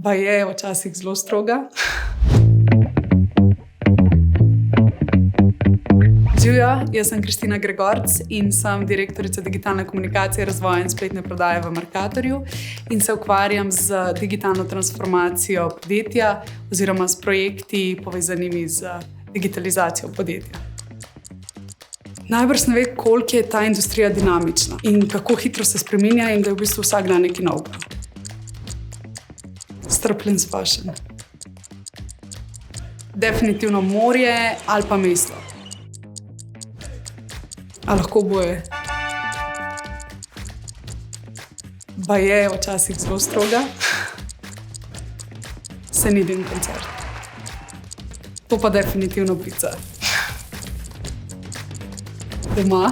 Je včasih zelo stroga. Živjo, jaz sem Kristina Gregorc in sem direktorica digitalne komunikacije, razvoja in spletne prodaje v Mercatorju in se ukvarjam z digitalno transformacijo podjetja oziroma s projekti povezanimi z digitalizacijo podjetja. Najbrž ne ve, koliko je ta industrija dinamična in kako hitro se spreminja in da je v bistvu vsak dan nekaj novega. Strpljen spašen. Definitivno morje ali pa mesto. A lahko boje. Je včasih zelo stroga. Se ni den koncert. To pa definitivno pica. Doma.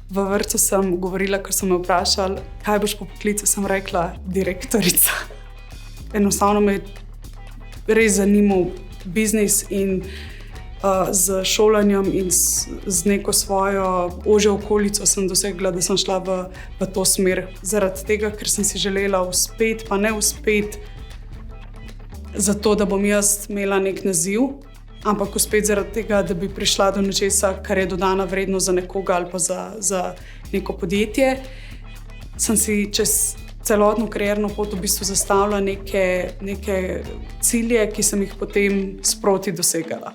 V vrtcu sem govorila, ker so me vprašali, kaj boš po poklicu, sem rekla direktorica. Enostavno me je res zanimal biznis in z šolanjem in z neko svojo ožjo okolico sem dosegla, da sem šla v to smer. Zaradi tega, ker sem si želela uspeti, pa ne uspeti zato, da bom jaz imela nek naziv, ampak uspeti zaradi tega, da bi prišla do nečesa, kar je dodana vrednost za nekoga ali pa za neko podjetje. Sem si čez celotno karierno pot v bistvu zastavila neke cilje, ki sem jih potem sproti dosegala.